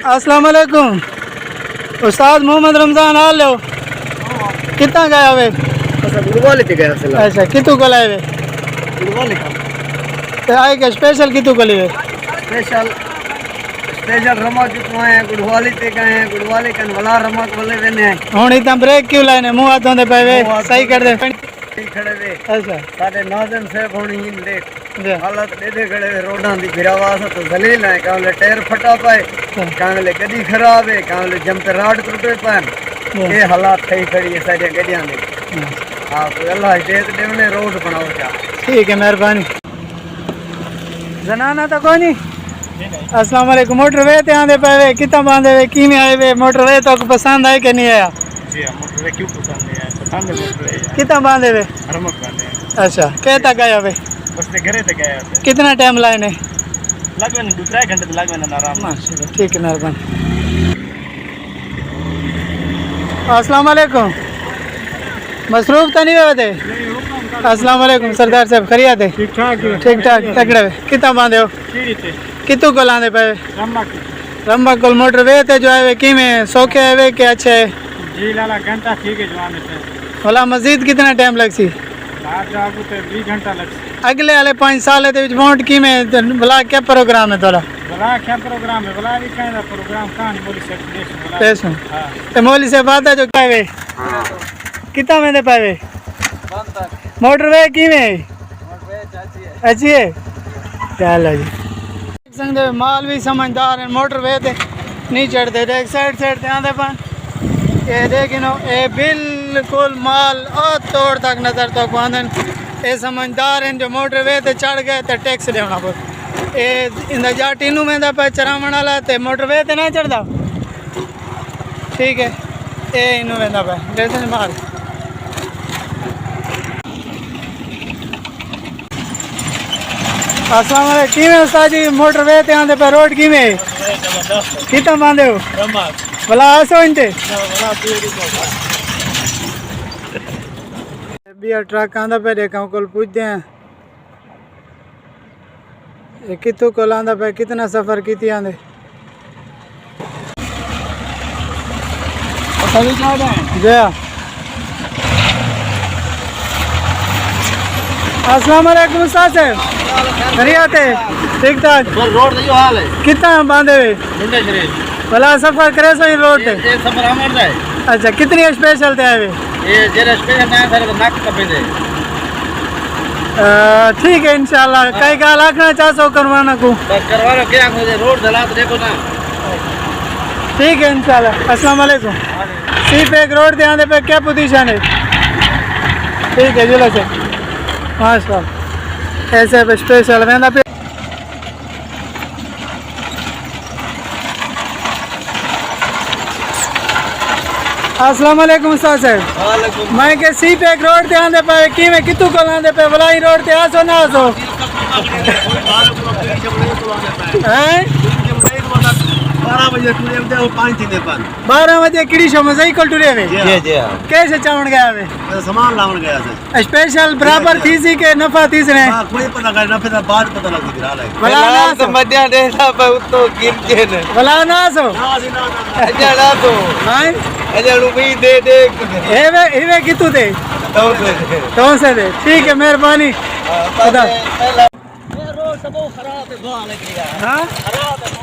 अस्सलाम वालेकुम उस्ताद मोहम्मद रमजान हाल लो कितना गया वे गुड़वाले ते गया सला अच्छा कितु को लाए वे गुड़वाले का ते आए के स्पेशल कितु को लिए स्पेशल स्पेशल रमा कितु आए गुड़वाले ते गए हैं गुड़वाले कन वाला रमा वाले वेने हैं हुन इतना ब्रेक क्यों लाने मुंह हाथों दे पे वे सही कर दे खड़े वे अच्छा साडे नाज़िम साहब होनी इन देख जी हालत दे खड़े वे रोडां दी गिरावास तो जलील है कांले टायर फटा पाए कांले गड्डी खराब है कांले जंप राड टूटे पान ये हालात थई खड़ी है सारी गड्डियां दी हां तो अल्लाह हिदायत देवने रोड बनाओ क्या ठीक है मेहरबानी जनाना तो कोई नहीं अस्सलाम वालेकुम मोटरवे ते आंदे पे वे कितना बांधे वे की में आए वे मोटरवे तो पसंद आए कि नहीं आया जी मोटरवे क्यों पसंद नहीं आया पसंद है मोटरवे कितना बांधे वे हरमत बांधे अच्छा क्या तक गया वे बस ते घरे ते गया थे कितना टाइम लाए ने लगवे ने 2-3 घंटे तो लगवे ना आराम माशाल्लाह ठीक है मेहरबानी अस्सलाम वालेकुम मसरूफ तो नहीं हुए थे अस्सलाम वालेकुम सरदार साहब खरिया थे ठीक ठाक तकड़े कितना बांधे हो कितु को लांदे पे रम्बा को मोटर वे थे जो है की में सौखे है वे के अच्छे जी लाला घंटा ठीक है जवान से भला मजीद कितना टाइम लग सी आज आगू ते 20 घंटा लग अगले वाले 5 साल है वोट की में भला क्या प्रोग्राम है थोड़ा भला क्या प्रोग्राम है भला भी कहना प्रोग्राम कहां बोली सकते पैसों तो मौली से बात है जो क्या वे कितना में दे पावे मोटर वे की में अच्छी है चलो जी संग दे माल भी समझदार है मोटर वे ते नहीं चढ़ते देख साइड ते आंदे पान ये देखिनो ए बिल्कुल माल और तोड़ तक नजर तो आंदन ए समझदार हैं जो मोटर वे ते चढ़ गए तो टैक्स देना पड़े ए इंदा जा टीनू में दा पे चरावण वाला ते मोटर वे ते ना चढ़दा ठीक है ए इनु में दा पे जैसे माल अस्सलाम वालेकुम की में उस्ताद जी मोटर वे ते आंदे पे रोड की में कितना बांधे हो भला आसो इनते बिया ट्रक आंदा पे देखा कल पूछते हैं ये कितों को लांदा पे कितना सफर की आंदे जया अस्सलाम वालेकुम उस्ताद साहब बढ़िया थे ठीक ठाक रोड नहीं हाल है कितना बांधे हुए मुंडे शरीर भला सफर करे सो रोड पे ये सफर हमर जाए अच्छा कितनी स्पेशल थे आवे ये जेरे स्पेशल ना सर नाक कपे दे ठीक है इंशाल्लाह कई का लाखना 400 करवाना को करवा लो क्या मुझे रोड दला तो देखो ना ठीक है इंशाल्लाह अस्सलाम वालेकुम सिर्फ एक रोड ध्यान दे पे क्या पोजीशन है ठीक है जिला से माशाल्लाह ऐसे पे स्पेशल वेंदा पे अस्सलाम वालेकुम उस्ताद साहब वालेकुम मैं के सी पे एक रोड ध्यान दे पे की में कितु को लांदे पे भलाई रोड ते आसो ना आसो हैं 12 बजे टूरे में 5 दिन पर 12 बजे किड़ी शो में सही कल टुरे में जी जी कैसे चावण गया वे सामान लावन गया था स्पेशल बराबर थी सी के नफा तीस ने हां कोई पता नहीं नफे का बाद पता लग रहा है भला ना सो मध्य देता पे तो गिर के ने भला ना सो अजड़ा तो हैं अजड़ू भी दे दे एवे कितु थे तो से दे ठीक है मेहरबानी खुदा ये रोड सब खराब है धुआं लग रहा है हां खराब है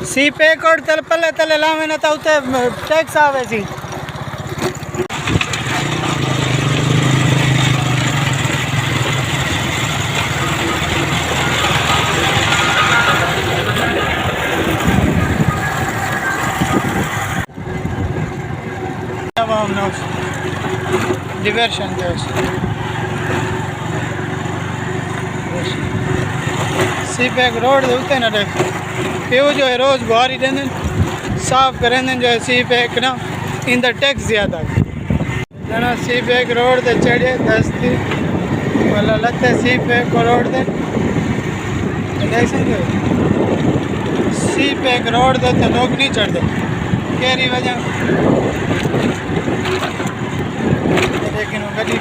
सी पे कोड तल पल्ले तले लावे ना तो उते टैक्स आवे सी डिवर्शन जो सी पैक रोड दे उत्ते ना देख प्यो जो है रोज़ बुहारी देंदे साफ करेंदे जो है सी पैक ना इन द टैक्स ज़्यादा जना सी पैक रोड ते चढ़े दस्ती वाला लते सी पैक को रोड दे देख सकते हो सी पैक रोड दे तो लोग नहीं चढ़ते केरी वजह लेकिन वो गली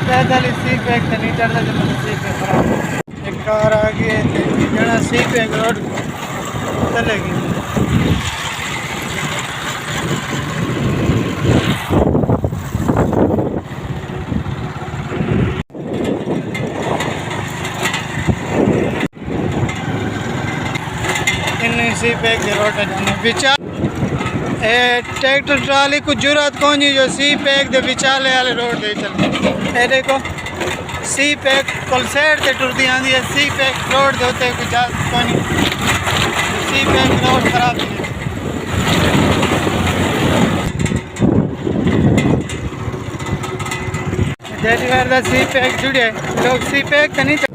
पैदल सी पैक तो नहीं चढ़ता जब सी पैक खराब एक कार आ गई जना सी पैक रोड चलेगी इन सी पैक के रोड विचार ट्रैक्टर ट्राली को जरूरत कौन जो सी पैक दे विचाले वाले रोड दे चल ए देखो सी पैक कोल साइड ते टुरदी आंदी है सी पैक रोड दे होते कुछ कौन सी पैक रोड खराब है जैसी बार दा सी पैक जुड़े लोग सी पैक का नहीं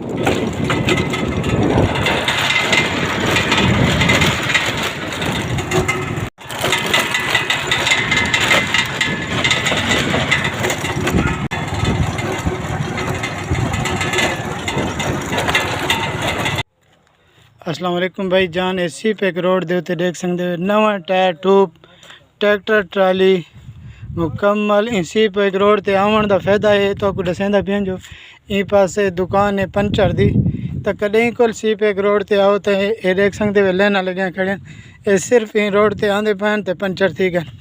अस्सलाम वालेकुम भाई जान सी पैक रोड दे उत्ते देख सकते हो नवा टायर ट्यूब ट्रैक्टर ट्राली मुकम्मल सी पैक रोड ते आवन दा फायदा है तो आपको दसेंदा पिया जो ई पासे दुकान है पंचर दी तो कदें कोल सी पैक रोड ते आओ तो ये देख सकते हो लाइना लगे खड़े ये सिर्फ ई रोड ते आंदे पैन ते पंचर थी गए